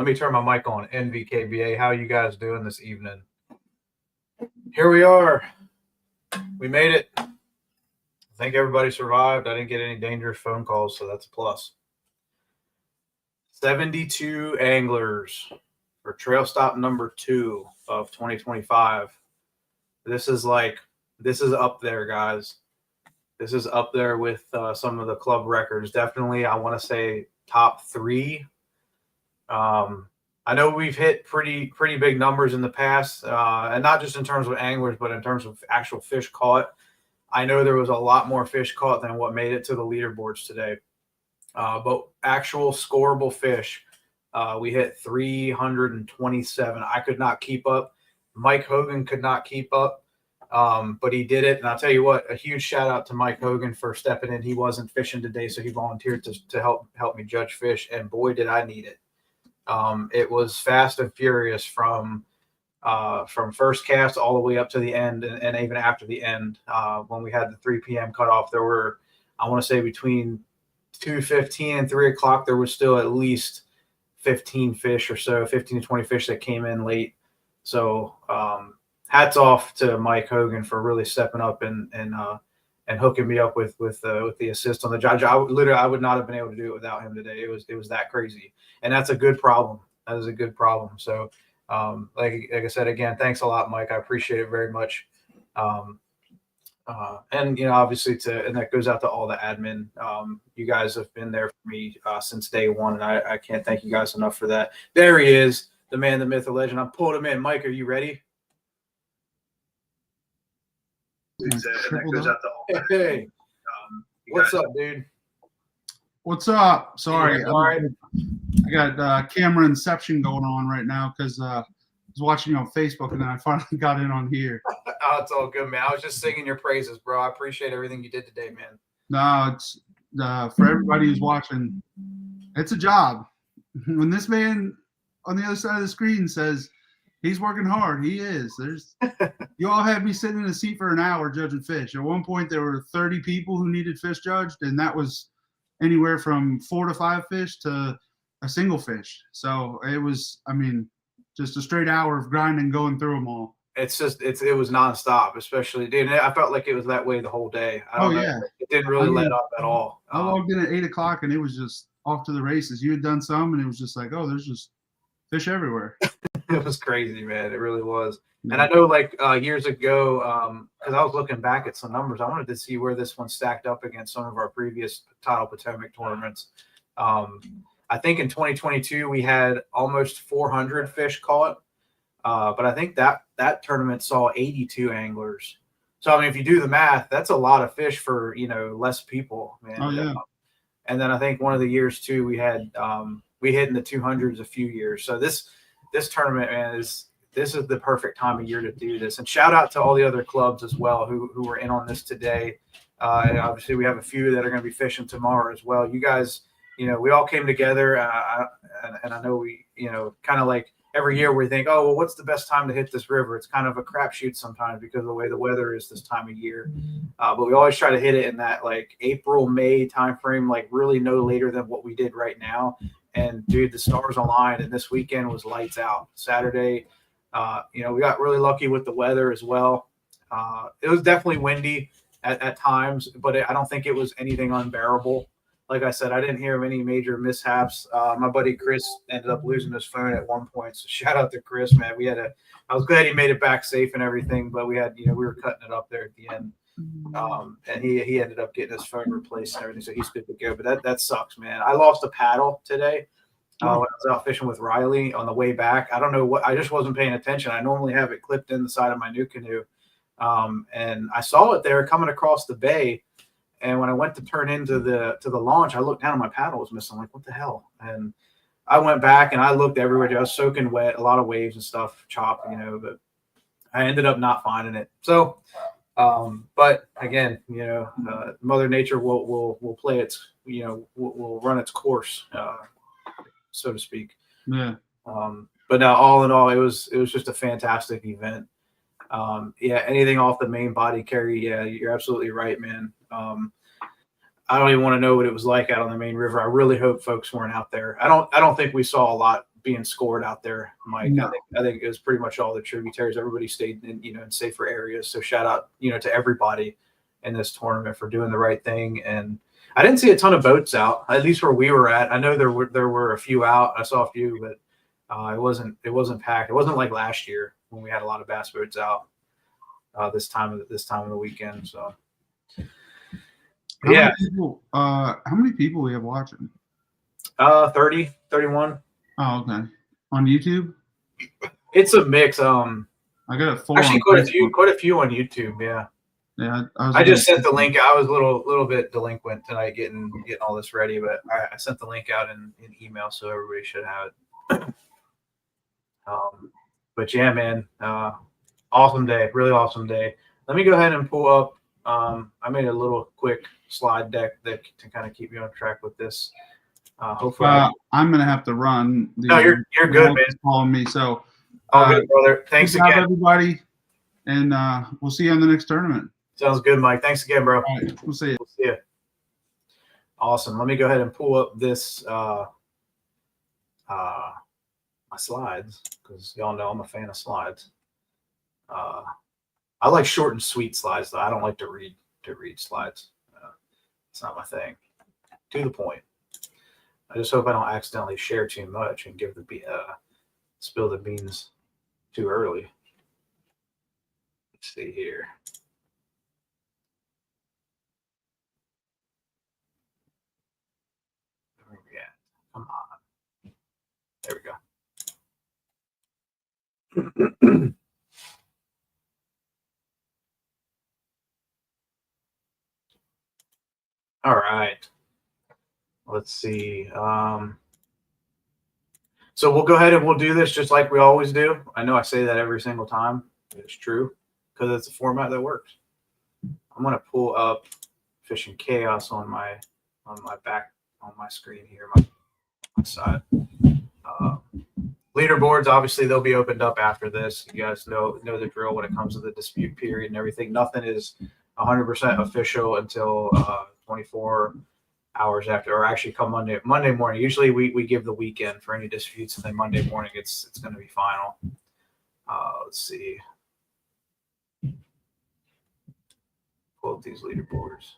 Let me turn my mic on. NVKBA, how are you guys doing this evening? Here we are. We made it. I think everybody survived. I didn't get any dangerous phone calls, so that's a plus. 72 anglers for trail stop number 2 of 2025. This is up there, guys. This is up there with some of the club records. Definitely, I want to say top 3. I know we've hit pretty big numbers in the past, and not just in terms of anglers, but in terms of actual fish caught. I know there was a lot more fish caught than what made it to the leaderboards today. But actual scoreable fish, we hit 327. I could not keep up. Mike Hogan could not keep up, but he did it. And I'll tell you what, a huge shout out to Mike Hogan for stepping in. He wasn't fishing today, so he volunteered to help me judge fish, and boy, did I need it. It was fast and furious from first cast all the way up to the end, and even after the end, when we had the 3 p.m. cutoff, there were, I want to say, between 2:15 and 3 o'clock, there was still at least 15 fish or so, 15 to 20 fish that came in late. So hats off to Mike Hogan for really stepping up and hooking me up with the assist on the judge. I would not have been able to do it without him today. It was that crazy, and that's a good problem. That is a good problem. So like I said, again, thanks a lot, Mike. I appreciate it very much. And obviously and that goes out to all the admin. You guys have been there for me since day one, and I can't thank you guys enough for that. There he is, the man, the myth, the legend. I pulled him in. Mike, are you ready? And that goes out to all. Hey, what's up, dude? What's up? Sorry, all right. I got camera inception going on right now because I was watching you on Facebook, and then I finally got in on here. Oh, it's all good, man. I was just singing your praises, bro. I appreciate everything you did today, man. No, it's for everybody who's watching. It's a job. When this man on the other side of the screen says he's working hard, he is. You all had me sitting in a seat for an hour judging fish. At one point, there were 30 people who needed fish judged, and that was anywhere from 4 to 5 fish to a single fish. So it was, just a straight hour of grinding, going through them all. It was nonstop, especially, dude. I felt like it was that way the whole day. I don't know. It didn't really let up at all. I logged in at 8 o'clock, and it was just off to the races. You had done some, and it was just like, oh, there's just fish everywhere. It was crazy, man. It really was. And I know, like years ago, because I was looking back at some numbers, I wanted to see where this one stacked up against some of our previous Tidal Potomac tournaments. I think in 2022 we had almost 400 fish caught, but I think that tournament saw 82 anglers. So if you do the math, that's a lot of fish for less people, man. Oh yeah. And then I think one of the years too, we hit in the 200s a few years. So this tournament, man, this is the perfect time of year to do this. And shout out to all the other clubs as well who were in on this today. And obviously we have a few that are going to be fishing tomorrow as well. You guys, we all came together, and I know we, kind of like every year we think, oh, well, what's the best time to hit this river? It's kind of a crapshoot sometimes because of the way the weather is this time of year. But we always try to hit it in that like April, May timeframe, like really no later than what we did right now. And dude, the stars aligned, and this weekend was lights out. Saturday, we got really lucky with the weather as well. It was definitely windy at times, but I don't think it was anything unbearable. Like I said, I didn't hear of any major mishaps. My buddy Chris ended up losing his phone at one point, so shout out to Chris, man. I was glad he made it back safe and everything, but we were cutting it up there at the end, and he ended up getting his phone replaced and everything, so he's good to go. But that sucks, man. I lost a paddle today when I was out fishing with Riley on the way back. I don't know what, I just wasn't paying attention. I normally have it clipped in the side of my new canoe, and I saw it there coming across the bay. And when I went to turn into the launch, I looked down and my paddle was missing. I'm like, what the hell? And I went back and I looked everywhere. I was soaking wet, a lot of waves and stuff, chop, but I ended up not finding it. So, but again, Mother Nature will play its, will run its course, so to speak. Yeah. But now, all in all, it was just a fantastic event. Anything off the main body carry, you're absolutely right, man. I don't even want to know what it was like out on the main river. I really hope folks weren't out there. I don't think we saw a lot being scored out there, Mike. No. I think it was pretty much all the tributaries. Everybody stayed in safer areas. So shout out to everybody in this tournament for doing the right thing. And I didn't see a ton of boats out, at least where we were at. I know there were a few out. I saw a few, but it wasn't packed. It wasn't like last year when we had a lot of bass boats out this time of the weekend. So how many people we have watching? 30, 31. Oh, okay. On YouTube? It's a mix. I got it 4. Actually, quite a few on YouTube. Yeah. Yeah. I just sent the link. I was a little bit delinquent tonight getting all this ready, but I sent the link out in email, so everybody should have it. But yeah, man, awesome day, really awesome day. Let me go ahead and pull up. I made a little quick slide deck to kind of keep you on track with this. Hopefully, I'm gonna have to run. No, you're good, man. Calling me, so all good, brother. Thanks again, everybody, and we'll see you on the next tournament. Sounds good, Mike. Thanks again, bro. All right, we'll see you. We'll see you. Awesome. Let me go ahead and pull up this my slides, because y'all know I'm a fan of slides. I like short and sweet slides, though. I don't like to read slides. It's not my thing. To the point. I just hope I don't accidentally share too much and give spill the beans too early. Let's see here. Where are we at? Come on. There we go. All right. Let's see. So we'll go ahead and we'll do this just like we always do. I know I say that every single time. It's true because it's a format that works. I'm going to pull up Fishing Chaos on my screen here, my side. Leaderboards, obviously, they'll be opened up after this. You guys know the drill when it comes to the dispute period and everything. Nothing is 100% official until 24 hours after, or actually come Monday morning. Usually we give the weekend for any disputes, and then Monday morning it's going to be final. Let's see. Pull up these leaderboards.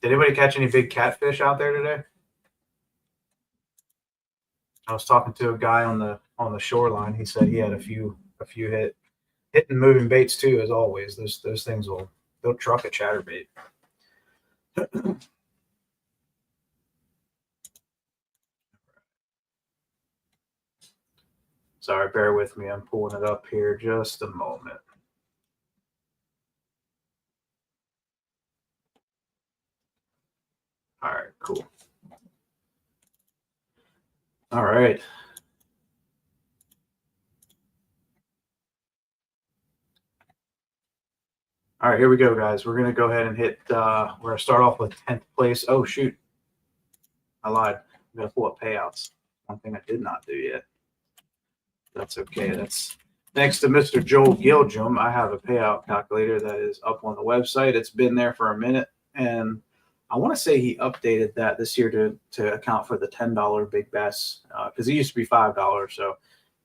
Did anybody catch any big catfish out there today? I was talking to a guy on the shoreline. He said he had a few hitting moving baits too, as always. Those things they'll truck a chatterbait. Sorry, bear with me. I'm pulling it up here just a moment. All right, cool. All right. All right, here we go, guys. We're going to go ahead and hit, we're going to start off with 10th place. Oh, shoot. I lied. I'm going to pull up payouts. One thing I did not do yet. That's okay. That's next to Mr. Joel Giljum. I have a payout calculator that is up on the website. It's been there for a minute, and I want to say he updated that this year to account for the $10 big bass, because it used to be $5, so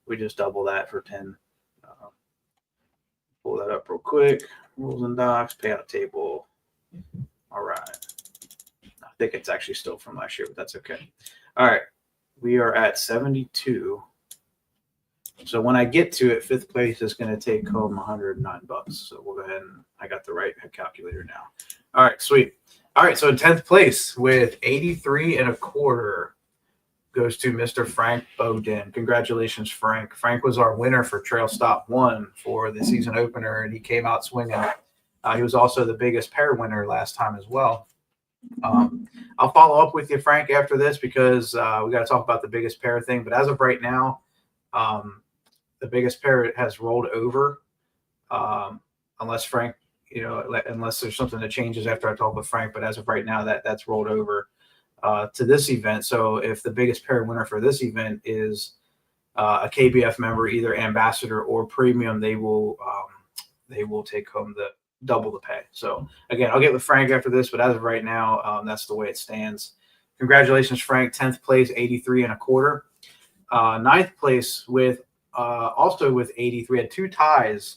we just double that for 10. Pull that up real quick. Rules and docs, payout table. All right. I think it's actually still from last year, but that's okay. All right. We are at 72. So when I get to it, 5th place is going to take home $109. So we'll go ahead and I got the right calculator now. All right, sweet. All right, so in 10th place with 83 1/4 goes to Mr. Frank Bowden. Congratulations, Frank. Frank was our winner for Trail Stop 1 for the season opener, and he came out swinging. He was also the biggest pair winner last time as well. I'll follow up with you, Frank, after this because we got to talk about the biggest pair thing. But as of right now, the biggest pair has rolled over, unless Frank, unless there's something that changes after I talk with Frank. But as of right now, that's rolled over to this event. So if the biggest pair winner for this event is a KBF member, either ambassador or premium, they will take home double the pay. So again, I'll get with Frank after this, but as of right now, that's the way it stands. Congratulations, Frank. 10th place, 83 and a quarter. 9th place with also with 83. Had 2 ties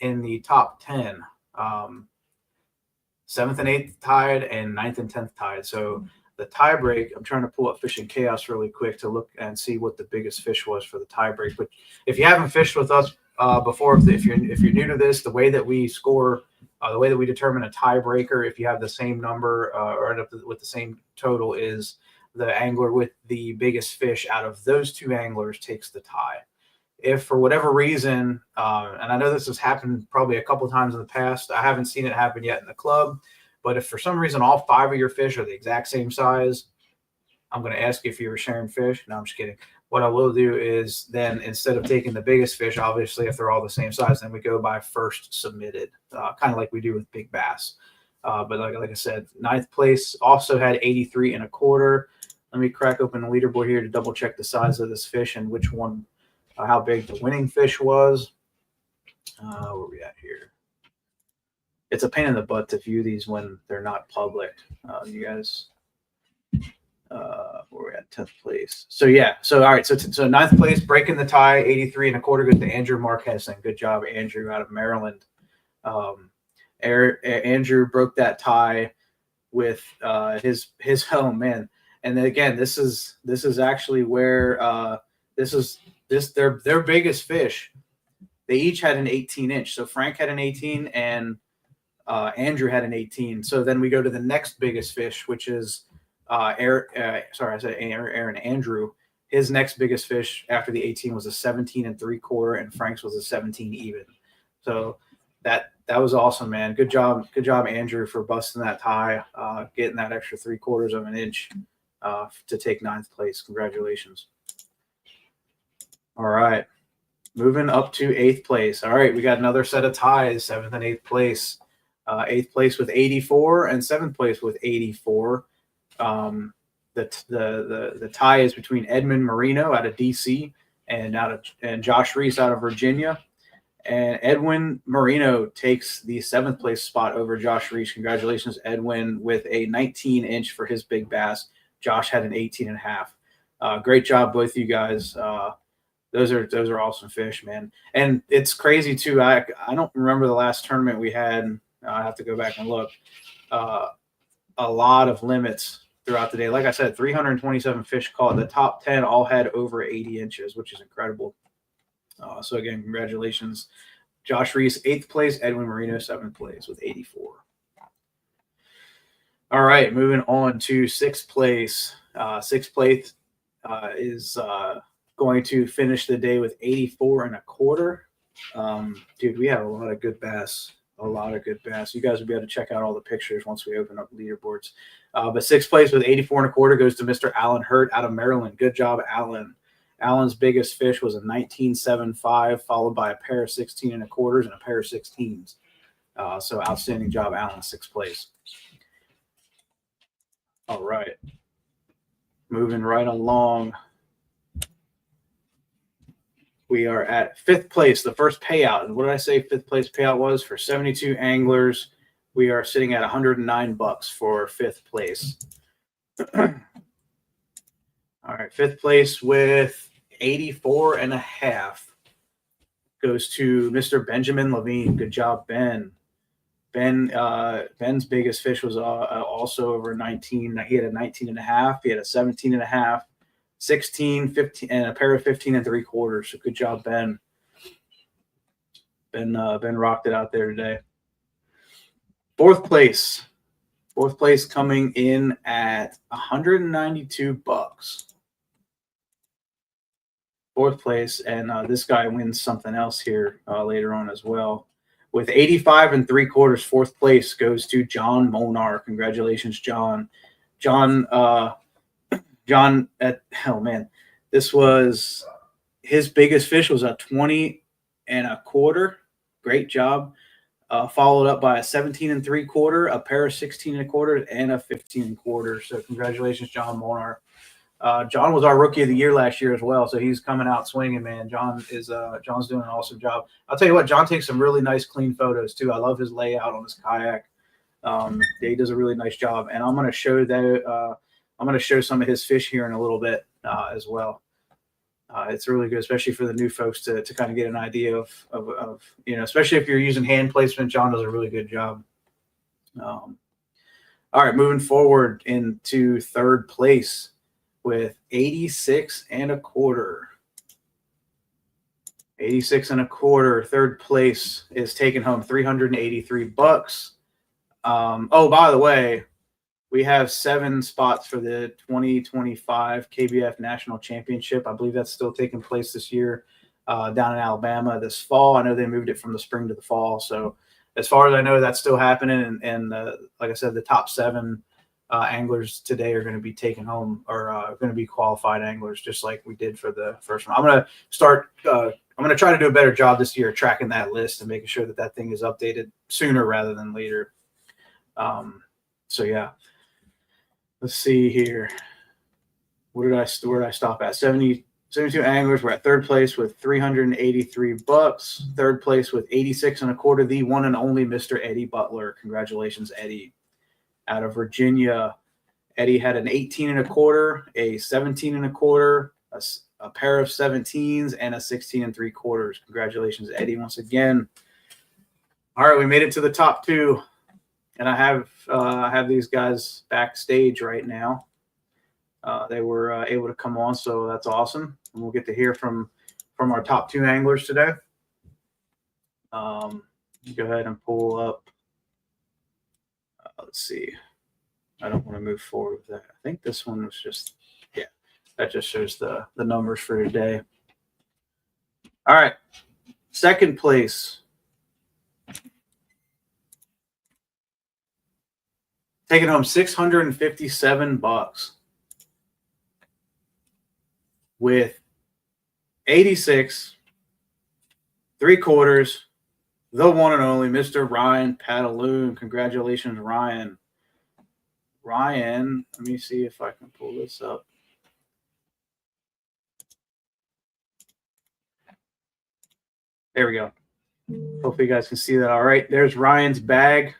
in the top 10. 7th and 8th tied, and 9th and 10th tied. So the tie break, I'm trying to pull up Fishing Chaos really quick to look and see what the biggest fish was for the tie break. But if you haven't fished with us before, if you're new to this, the way that we score, the way that we determine a tiebreaker, if you have the same number or end up with the same total, is the angler with the biggest fish out of those 2 anglers takes the tie. If for whatever reason, and I know this has happened probably a couple of times in the past, I haven't seen it happen yet in the club, but if for some reason all 5 of your fish are the exact same size, I'm going to ask you if you were sharing fish. No, I'm just kidding. What I will do is then, instead of taking the biggest fish, obviously if they're all the same size, then we go by first submitted, kind of like we do with big bass. But like I said, 9th place also had 83 and a quarter. Let me crack open the leaderboard here to double check the size of this fish and which one, how big the winning fish was. Where are we at here? It's a pain in the butt to view these when they're not public. You guys, where we're at 10th place. So yeah, so all right, so 9th place, breaking the tie, 83 and a quarter goes to Andrew Marqueson. Good job, Andrew, out of Maryland. Andrew broke that tie with his home, man. And then again, this is actually where their biggest fish. They each had an 18-inch. So Frank had an 18 and Andrew had an 18. So then we go to the next biggest fish, which is Aaron. Andrew. His next biggest fish after the 18 was a 17 and 3/4, and Frank's was a 17 even. So that was awesome, man. Good job, Andrew, for busting that tie, getting that extra 3/4 of an inch to take 9th place. Congratulations. All right. Moving up to 8th place. All right, we got another set of ties, 7th and 8th place. 8th place with 84 and 7th place with 84. The tie is between Edmund Marino out of DC and Josh Reese out of Virginia. And Edwin Marino takes the 7th place spot over Josh Reese. Congratulations, Edwin, with a 19-inch for his big bass. Josh had an 18.5. Great job, both of you guys. Those are awesome fish, man. And it's crazy too. I don't remember the last tournament we had. I have to go back and look. A lot of limits throughout the day. Like I said, 327 fish caught. The top 10 all had over 80 inches, which is incredible. So again, congratulations, Josh Reese, 8th place, Edwin Marino, 7th place with 84. All right, moving on to 6th place. 6th place is going to finish the day with 84 and a quarter. Dude, we had a lot of good bass. You guys will be able to check out all the pictures once we open up leaderboards. But 6th place with 84 and a quarter goes to Mr. Alan Hurt out of Maryland. Good job, Alan. Alan's biggest fish was a 19.75, followed by a pair of 16 and a quarters and a pair of 16s. So outstanding job, Alan, 6th place. All right. Moving right along. We are at 5th place, the first payout. And what did I say 5th place payout was? For 72 anglers, we are sitting at $109 for 5th place. All right, 5th place with 84 and a half goes to Mr. Benjamin Levine. Good job, Ben. Ben's biggest fish was also over 19. He had a 19 and a half. He had a 17 and a half, 16, 15, and a pair of 15 and 3/4. So good job, Ben. Ben rocked it out there today. 4th place. 4th place coming in at $192. 4th place, and this guy wins something else here later on as well. With 85 and 3/4, 4th place goes to John Monar. Congratulations, John. John, this was his biggest fish was a 20 and a quarter. Great job. Followed up by a 17 and 3/4, a pair of 16 and a quarter, and a 15 and a quarter. So congratulations, John Monar. John was our rookie of the year last year as well, so he's coming out swinging, man. John's doing an awesome job. I'll tell you what, John takes some really nice, clean photos too. I love his layout on his kayak. Yeah, he does a really nice job, and I'm going to show that. I'm going to show some of his fish here in a little bit as well. It's really good, especially for the new folks to kind of get an idea of especially if you're using hand placement. John does a really good job. All right, moving forward into third place with 86 and a quarter. 86 and a quarter. Third place is taking home $383. Oh, by the way, we have 7 spots for the 2025 KBF National Championship. I believe that's still taking place this year down in Alabama this fall. I know they moved it from the spring to the fall. So as far as I know, that's still happening. And like I said, the top 7 anglers today are going to be taken home or going to be qualified anglers, just like we did for the first one. I'm going to start I'm going to try to do a better job this year tracking that list and making sure that thing is updated sooner rather than later. So yeah. Let's see here. Where did I stop at? 72 anglers. We're at third place with $383. Third place with 86 and a quarter. The one and only Mr. Eddie Butler. Congratulations, Eddie. Out of Virginia, Eddie had an 18 and a quarter, a 17 and a quarter, a pair of 17s, and a 16 and 3/4. Congratulations, Eddie, once again. All right, we made it to the top 2. And I have these guys backstage right now. They were able to come on, so that's awesome. And we'll get to hear from our top 2 anglers today. Go ahead and pull up. Let's see. I don't want to move forward with that. I think this one was just, yeah, that just shows the numbers for today. All right. Second place. Taking home $657 with 86, 3/4, the one and only Mr. Ryan Pataloon. Congratulations, Ryan. Ryan, let me see if I can pull this up. There we go. Hopefully you guys can see that all right. There's Ryan's bag.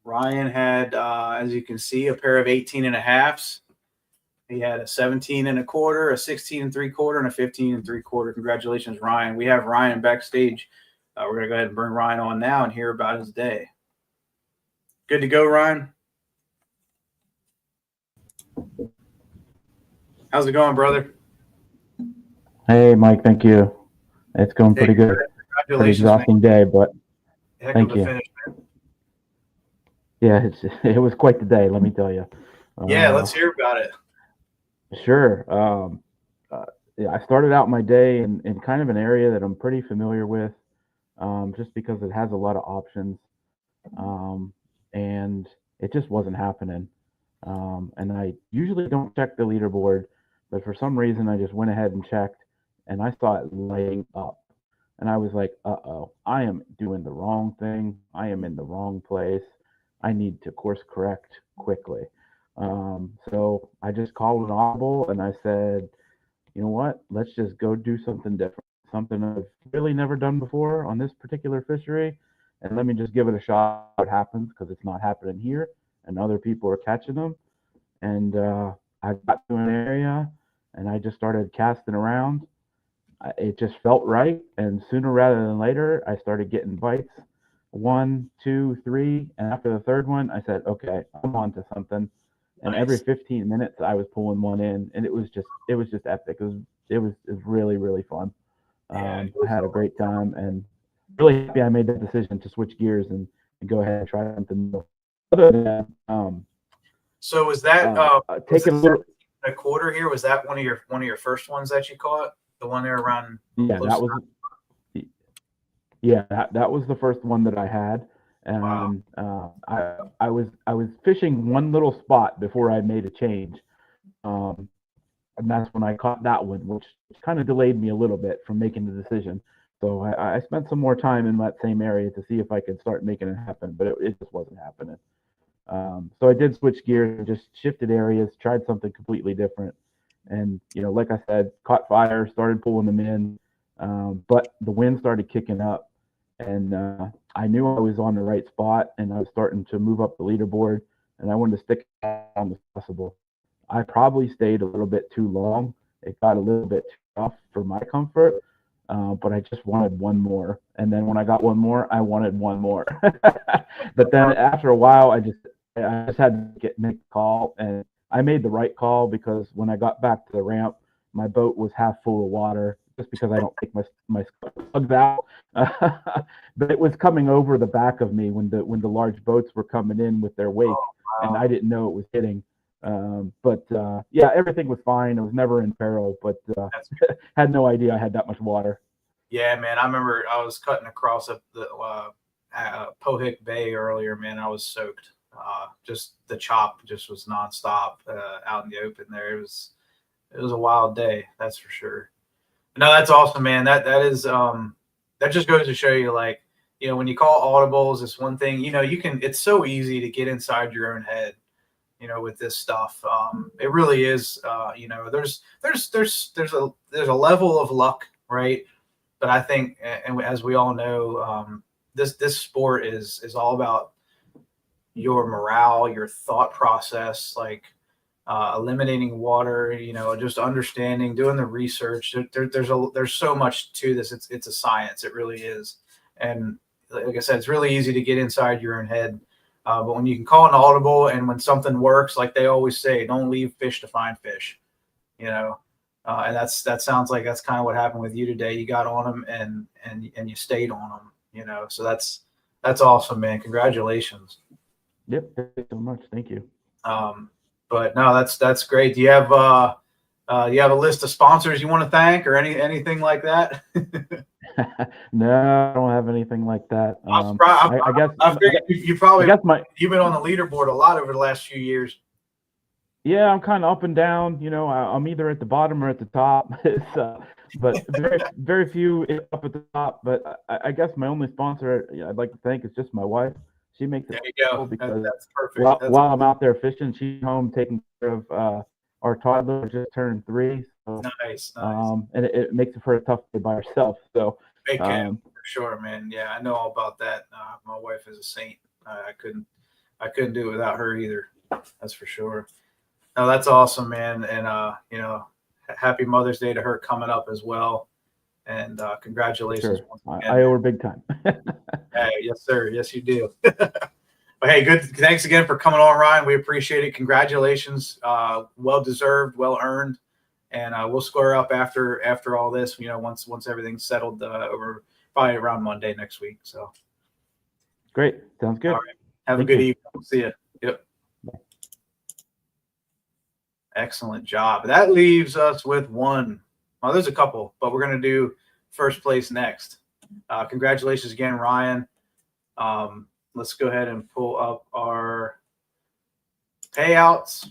Ryan had, as you can see, a pair of 18 and a halves. He had a 17 and a quarter, a 16 and 3/4, and a 15 and 3/4. Congratulations, Ryan. We have Ryan backstage. We're going to go ahead and bring Ryan on now and hear about his day. Good to go, Ryan? How's it going, brother? Hey, Mike. Thank you. It's going pretty good. Congratulations, pretty exhausting day, but thank you. Finish, man. Yeah, it was quite the day, let me tell you. Yeah, let's hear about it. Sure. I started out my day in kind of an area that I'm pretty familiar with, just because it has a lot of options, and it just wasn't happening. And I usually don't check the leaderboard, but for some reason I just went ahead and checked, and I saw it lighting up. And I was like, uh-oh, I am doing the wrong thing. I am in the wrong place. I need to course correct quickly. So I just called an audible and I said, you know what, let's just go do something different, something I've really never done before on this particular fishery. And let me just give it a shot. What happens, because it's not happening here and other people are catching them. And I got to an area and I just started casting around. It just felt right. And sooner rather than later, I started getting bites. 1, 2, 3, and after the third one, I said, "Okay, I'm on to something." And every 15 minutes, I was pulling one in, and it was just epic. It was really, really fun. I had a great time, and really happy I made that decision to switch gears and go ahead and try something new. Other than that, so was that taking a little a quarter here? Was that one of your first ones that you caught? The one there around? Yeah, that was. Yeah, that was the first one that I had, and wow. I was fishing one little spot before I made a change, and that's when I caught that one, which kind of delayed me a little bit from making the decision. So I spent some more time in that same area to see if I could start making it happen, but it just wasn't happening. So I did switch gears and just shifted areas, tried something completely different. And, like I said, caught fire, started pulling them in. But the wind started kicking up. And I knew I was on the right spot, and I was starting to move up the leaderboard, and I wanted to stick on as possible. I probably stayed a little bit too long. It got a little bit too rough for my comfort, but I just wanted one more. And then when I got one more, I wanted one more. But then after a while, I just had to make a call, and I made the right call because when I got back to the ramp, my boat was half full of water just because I don't take my plugs out. But it was coming over the back of me when the large boats were coming in with their wake, and I didn't know it was hitting. But yeah, everything was fine. I was never in peril, but had no idea I had that much water. Yeah, man. I remember I was cutting across the Potomac Bay earlier, man. I was soaked. Just the chop just was nonstop out in the open there. It was a wild day, that's for sure. No, that's awesome, man. That is that just goes to show you, like, when you call audibles, it's one thing. It's so easy to get inside your own head, with this stuff. It really is. There's a level of luck, right? But I think, and as we all know, this sport is all about your morale, your thought process, like eliminating water, just understanding, doing the research. There's so much to this. It's a science. It really is. And like I said, it's really easy to get inside your own head. But when you can call an audible, and when something works, like they always say, don't leave fish to find fish, and that sounds like that's kind of what happened with you today. You got on them and you stayed on them, so that's awesome, man. Congratulations. Yep. Thank you so much. Thank you. But no, that's great. Do you have a list of sponsors you want to thank, or anything like that? No, I don't have anything like that. I guess you've been on the leaderboard a lot over the last few years. Yeah, I'm kind of up and down. I'm either at the bottom or at the top. But very, very few up at the top. But I guess my only sponsor I'd like to thank is just my wife. She makes it possible because that's perfect. While I'm out there fishing, she's home taking care of our toddler, just turned 3. So, nice. And it makes it for a tough day by herself. So, for sure, man. Yeah, I know all about that. My wife is a saint. I couldn't do it without her either. That's for sure. No, that's awesome, man. And happy Mother's Day to her coming up as well. And congratulations. Sure. Once again. I owe her big time. Yes, sir. Yes, you do. But hey, good. Thanks again for coming on, Ryan. We appreciate it. Congratulations. Well deserved, well earned. And we'll square up after all this. Once everything's settled over probably around Monday next week. So great. Sounds good. All right. Have a good evening. See you. Yep. Bye. Excellent job. That leaves us with one. Well, there's a couple, but we're going to do first place next. Congratulations again, Ryan. Let's go ahead and pull up our payouts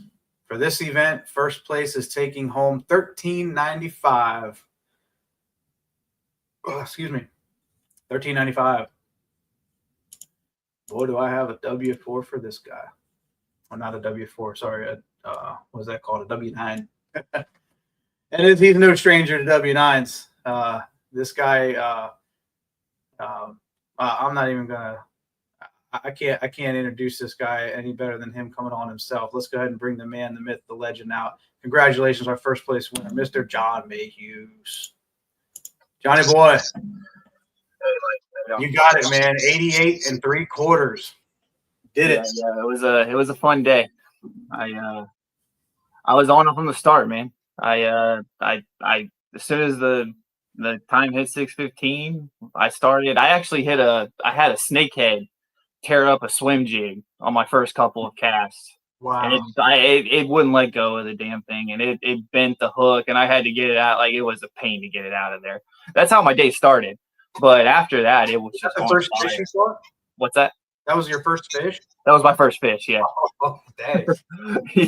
for this event. First place is taking home $13.95. Oh, excuse me, $13.95. Boy, do I have a W4 for this guy. Well, not a W4. Sorry, what was that called? A W9. And he's no stranger to W9s. This guy, I'm not even gonna. I can't introduce this guy any better than him coming on himself. Let's go ahead and bring the man, the myth, the legend out. Congratulations, our first place winner, Mr. John Mayhews. Johnny boy, you got it, man. 88 3/4. Did it? Yeah, it was a fun day. I was on it from the start, man. I as soon as the time hit 6:15, I started. I actually had a snakehead tear up a swim jig on my first couple of casts. Wow. And it wouldn't let go of the damn thing, and it bent the hook, and I had to get it out. Like, it was a pain to get it out of there. That's how my day started. But after that, it was just the first fish you saw? What's that? That was your first fish? That was my first fish, yeah. Oh, dang.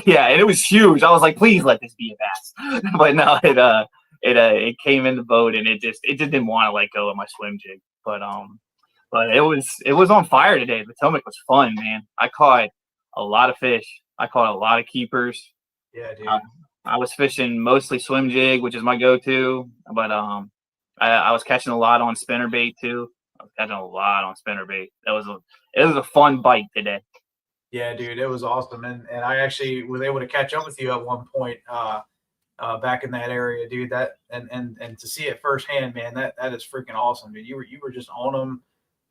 Yeah, and it was huge. I was like, please let this be a bass. But no, it came in the boat, and it just didn't want to let go of my swim jig. But it was on fire today. The Potomac was fun, man. I caught a lot of fish. I caught a lot of keepers. Yeah, dude. I was fishing mostly swim jig, which is my go-to, but I was catching a lot on spinnerbait too. I was catching a lot on spinnerbait. It was a fun bite today. Yeah, dude, it was awesome, and I actually was able to catch up with you at one point back in that area, dude. That and to see it firsthand, man, that is freaking awesome, dude. You were just on them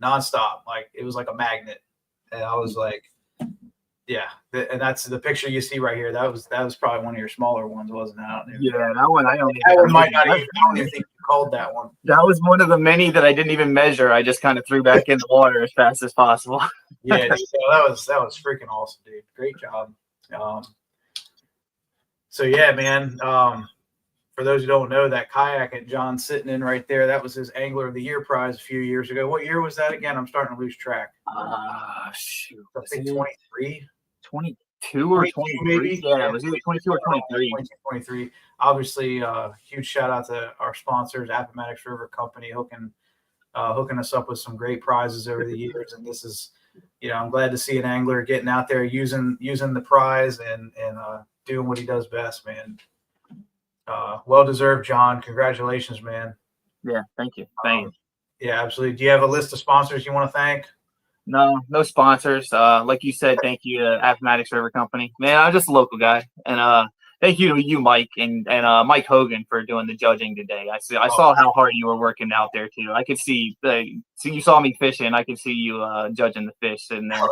nonstop, like it was like a magnet, and I was like, yeah, and that's the picture you see right here. That was probably one of your smaller ones, wasn't it? Yeah, that one I don't. That one might not even. I don't even think you called that one. That was one of the many that I didn't even measure. I just kind of threw back in the water as fast as possible. Yeah, dude, that was freaking awesome, dude. Great job. So yeah, man. For those who don't know, that kayak that John's sitting in right there, that was his Angler of the Year prize a few years ago. What year was that again? I'm starting to lose track. Shoot. I think 23. 22 or 23, maybe. Yeah, it was either 22 or 23. 23. Obviously, huge shout out to our sponsors, Appomattox River Company, hooking us up with some great prizes over the years. And this is, I'm glad to see an angler getting out there using the prize and doing what he does best, man. Well deserved, John. Congratulations, man. Yeah, thank you. Thank you. Yeah, absolutely. Do you have a list of sponsors you want to thank? No sponsors. Like you said, thank you to Appomattox River Company. Man, I'm just a local guy, and thank you to you, Mike, and Mike Hogan for doing the judging today. I saw how hard you were working out there too. I could see you saw me fishing. I could see you judging the fish, sitting there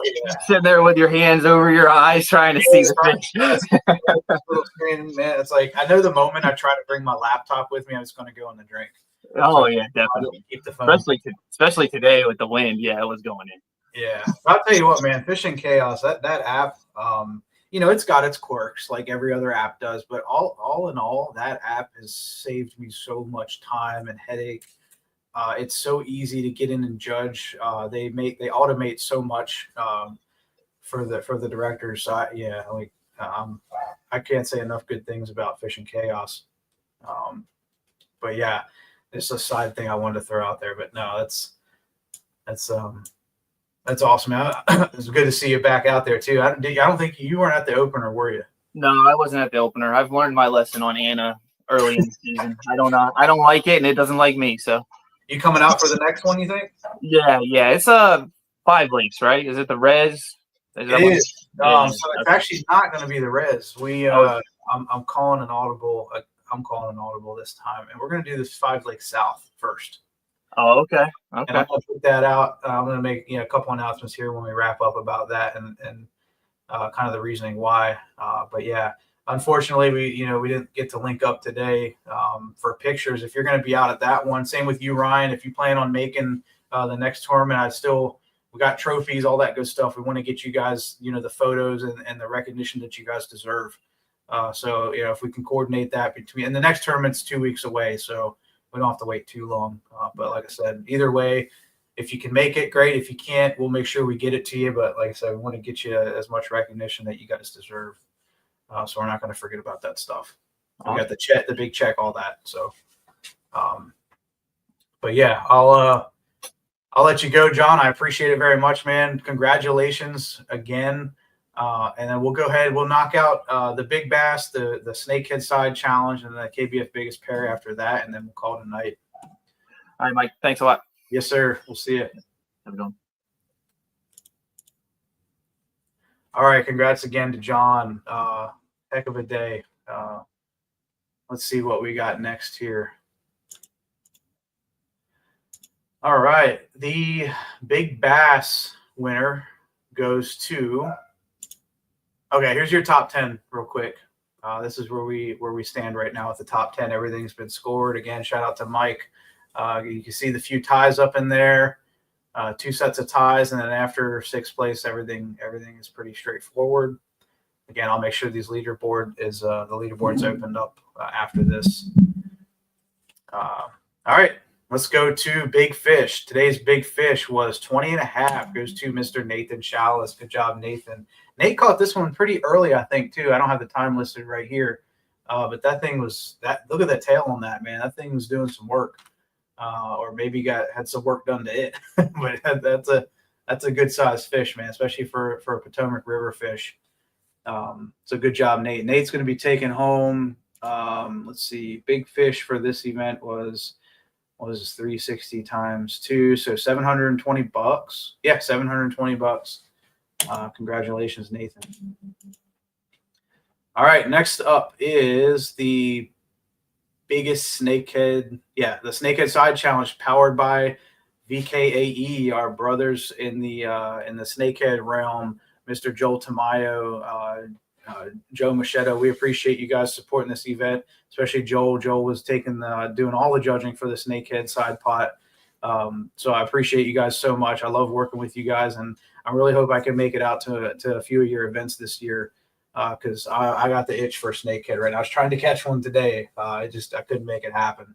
with your hands over your eyes, trying to see the fish. Little screen, man. It's like I know the moment I try to bring my laptop with me, I'm just going to go in the drink. Oh yeah, definitely. Keep the phone. Especially today with the wind. Yeah, it was going in. Yeah, I'll tell you what, man. Fishing Chaos, that app, it's got its quirks like every other app does, but all in all, that app has saved me so much time and headache. It's so easy to get in and judge. They automate so much for the directors. So I can't say enough good things about Fishing Chaos. But yeah, it's a side thing I wanted to throw out there. But no, that's awesome, man. It's good to see you back out there too. I don't think you weren't at the opener, were you? No, I wasn't at the opener. I've learned my lesson on Anna early in the season. I don't like it, and it doesn't like me. So, you coming out for the next one? You think? Yeah. It's 5 lakes, right? Is it the Res? It is. So it's actually not going to be the Res. I'm calling an audible. I'm calling an audible this time, and we're going to do this 5 Lakes South first. Oh, okay. And I'm going to put that out. I'm going to make a couple announcements here when we wrap up about that and kind of the reasoning why. But yeah, unfortunately, we didn't get to link up today for pictures. If you're going to be out at that one, same with you, Ryan. If you plan on making the next tournament, we got trophies, all that good stuff. We want to get you guys, the photos and the recognition that you guys deserve. So if we can coordinate that and the next tournament's 2 weeks away, so we don't have to wait too long. But like I said, either way, if you can make it, great. If you can't, we'll make sure we get it to you. But like I said, we want to get you as much recognition that you guys deserve. So we're not going to forget about that stuff. We got the big check, all that. So, but yeah, I'll let you go, John. I appreciate it very much, man. Congratulations again. And then we'll go ahead. We'll knock out the big bass, the snakehead side challenge, and the KBF biggest pair after that, and then we'll call it a night. All right, Mike. Thanks a lot. Yes, sir. We'll see you. Have a good one. All right. Congrats again to John. Heck of a day. Let's see what we got next here. All right. The big bass winner goes to. Okay, here's your top 10 real quick. This is where we stand right now with the top 10. Everything's been scored. Again, shout out to Mike. You can see the few ties up in there, 2 sets of ties, and then after 6th place, everything is pretty straightforward. Again, I'll make sure the leaderboard's opened up after this. All right, let's go to Big Fish. Today's Big Fish was 20.5. Goes to Mr. Nathan Chalice. Good job, Nathan. Nate caught this one pretty early, I think, too. I don't have the time listed right here, but that thing was that. Look at the tail on that, man. That thing was doing some work, or maybe had some work done to it. But that's that's a good sized fish, man, especially for a Potomac River fish. So good job, Nate. Nate's going to be taking home. Let's see, big fish for this event was 360 times 2, so $720. Yeah, $720. Congratulations, Nathan. All right, next up is the biggest snakehead. Yeah, the Snakehead Side Challenge powered by NVKBA, our brothers in the snakehead realm, Mr. Joel Tamayo, Joe Machado. We appreciate you guys supporting this event, especially Joel. Joel was doing all the judging for the Snakehead Side Pot. So I appreciate you guys so much. I love working with you guys, and I really hope I can make it out to a few of your events this year, because I got the itch for a snakehead right now. I was trying to catch one today. I couldn't make it happen.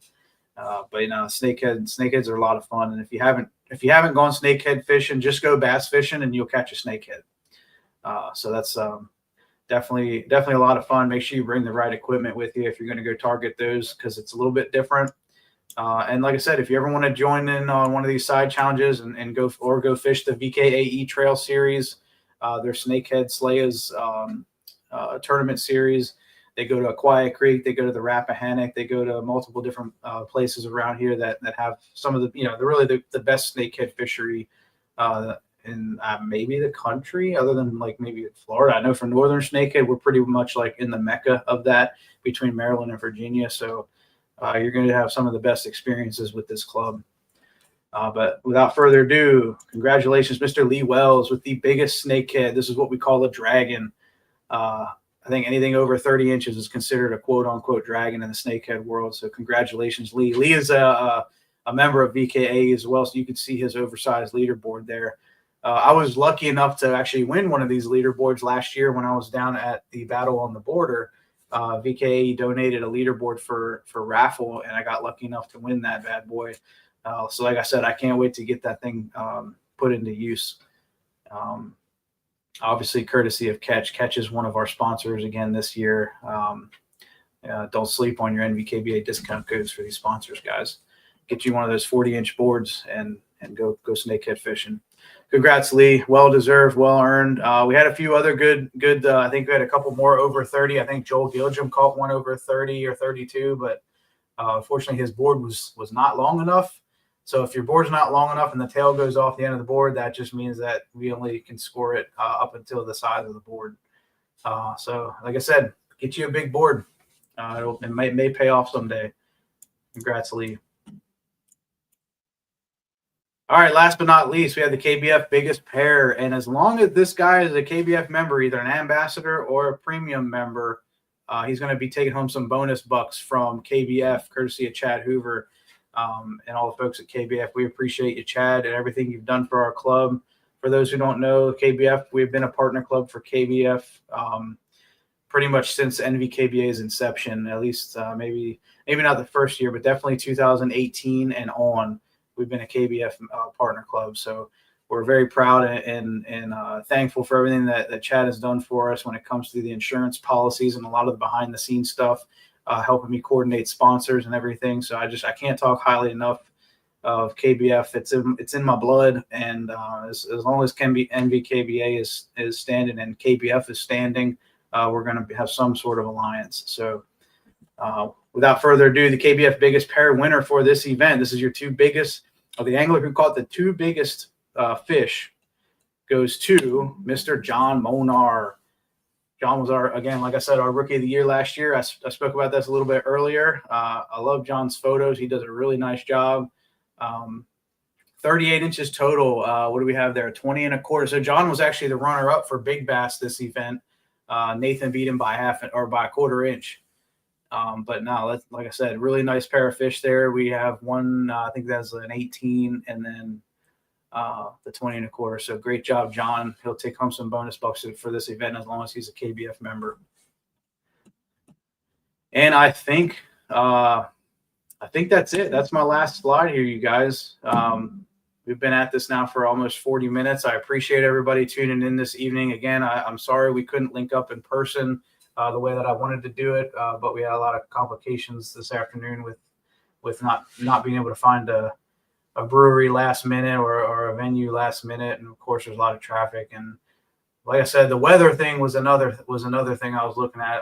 But snakeheads are a lot of fun. And if you haven't gone snakehead fishing, just go bass fishing and you'll catch a snakehead. So that's definitely a lot of fun. Make sure you bring the right equipment with you if you're going to go target those, because it's a little bit different. And like I said, if you ever want to join in on one of these side challenges and go fish the NVKBA Trail Series, their Snakehead Slayers tournament series. They go to Aquia Creek, they go to the Rappahannock, they go to multiple different places around here that have some of the best snakehead fishery in maybe the country, other than like maybe Florida. I know for northern snakehead, we're pretty much like in the mecca of that between Maryland and Virginia. So you're going to have some of the best experiences with this club. But without further ado, congratulations, Mr. Lee Wells, with the biggest snakehead. This is what we call a dragon. I think anything over 30 inches is considered a quote-unquote dragon in the snakehead world. So congratulations, Lee. Lee is a member of VKA as well, so you can see his oversized leaderboard there. I was lucky enough to actually win one of these leaderboards last year when I was down at the Battle on the Border. VKA donated a leaderboard for raffle, and I got lucky enough to win that bad boy. So like I said, I can't wait to get that thing put into use. Obviously, courtesy of Catch. Catch is one of our sponsors again this year. Don't sleep on your NVKBA discount codes for these sponsors, guys. Get you one of those 40-inch boards and go snakehead fishing. Congrats, Lee. Well deserved, well earned. We had a few other good. I think we had a couple more over 30. I think Joel Gilgim caught one over 30 or 32, but unfortunately his board was not long enough. So if your board's not long enough and the tail goes off the end of the board, that just means that we only can score it up until the size of the board. So like I said, get you a big board. It may pay off someday. Congrats, Lee. All right, last but not least, we have the KBF biggest pair. And as long as this guy is a KBF member, either an ambassador or a premium member, he's going to be taking home some bonus bucks from KBF, courtesy of Chad Hoover. And all the folks at KBF. We appreciate you, Chad, and everything you've done for our club. For those who don't know, KBF, we've been a partner club for KBF pretty much since NVKBA's inception, at least maybe not the first year, but definitely 2018 and on. We've been a KBF partner club. So we're very proud and thankful for everything that Chad has done for us when it comes to the insurance policies and a lot of the behind-the-scenes stuff. Helping me coordinate sponsors and everything. So I can't talk highly enough of KBF. It's in my blood. And as long as NVKBA is standing and KBF is standing, we're going to have some sort of alliance. So without further ado, the KBF biggest pair winner for this event. This is your two biggest, or the angler who caught the two biggest fish, goes to Mr. John Monar. John was like I said, our rookie of the year last year. I spoke about this a little bit earlier. I love John's photos. He does a really nice job. 38 inches total. What do we have there? 20 and a quarter. So John was actually the runner up for big bass this event. Nathan beat him by by a quarter inch. But no, like I said, really nice pair of fish there. We have one, I think that's an 18, and then the 20 and a quarter. So great job, John. He'll take home some bonus bucks for this event as long as he's a KBF member. And I think that's it. That's my last slide here, you guys. We've been at this now for almost 40 minutes. I appreciate everybody tuning in this evening. Again, I'm sorry we couldn't link up in person the way that I wanted to do it, but we had a lot of complications this afternoon with not being able to find a brewery last minute or a venue last minute, and of course there's a lot of traffic. And like I said, the weather thing was another thing I was looking at.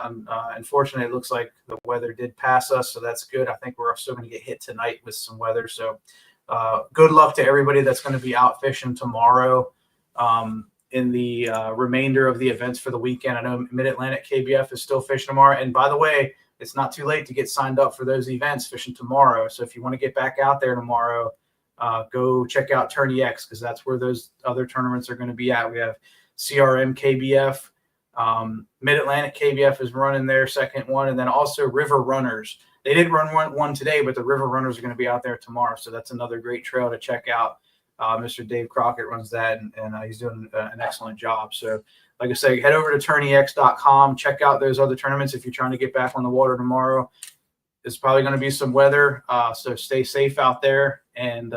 Unfortunately, it looks like the weather did pass us, so that's good. I think we're still going to get hit tonight with some weather. So good luck to everybody that's going to be out fishing tomorrow in the remainder of the events for the weekend. I know Mid-Atlantic KBF is still fishing tomorrow. And by the way, it's not too late to get signed up for those events fishing tomorrow. So if you want to get back out there tomorrow, go check out Tourney X, because that's where those other tournaments are going to be at. We have CRM KBF, Mid-Atlantic KBF is running their second one, and then also River Runners. They did run one today, but the River Runners are going to be out there tomorrow, so that's another great trail to check out. Mr. Dave Crockett runs that, and he's doing an excellent job. So, like I say, head over to tourneyx.com, check out those other tournaments if you're trying to get back on the water tomorrow. There's probably going to be some weather, so stay safe out there, and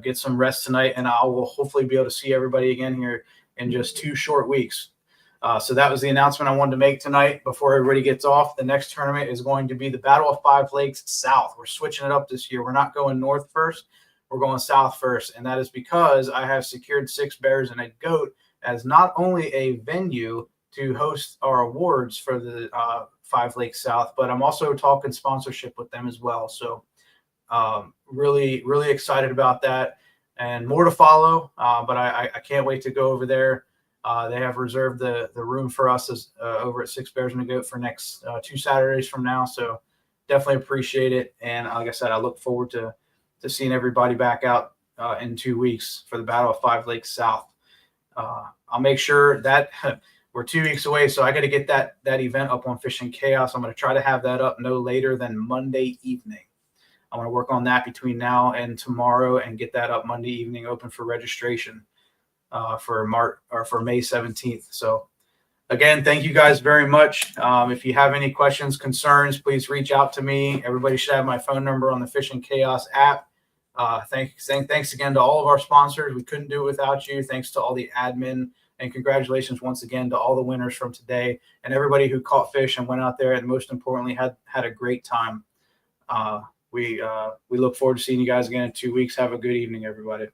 get some rest tonight, and I will hopefully be able to see everybody again here in just 2 short weeks. So that was the announcement I wanted to make tonight before everybody gets off. The next tournament is going to be the Battle of Five Lakes South. We're switching it up this year. We're not going north first. We're going south first, and that is because I have secured 6 bears and a goat as not only a venue to host our awards for the Five Lakes South, but I'm also talking sponsorship with them as well. So really, really excited about that, and more to follow. But I can't wait to go over there. They have reserved the room for us over at 6 Bears and a Goat for next 2 Saturdays from now. So definitely appreciate it. And like I said, I look forward to seeing everybody back out in 2 weeks for the Battle of Five Lakes South. I'll make sure that we're 2 weeks away, so I got to get that event up on Fishing Chaos. I'm going to try to have that up no later than Monday evening. I'm going to work on that between now and tomorrow and get that up Monday evening, open for registration for May 17th. So again, thank you guys very much. If you have any questions, concerns, please reach out to me. Everybody should have my phone number on the Fishing Chaos app. Thanks again to all of our sponsors. We couldn't do it without you. Thanks to all the admin, and congratulations once again to all the winners from today and everybody who caught fish and went out there and most importantly had a great time. We look forward to seeing you guys again in 2 weeks. Have a good evening, everybody.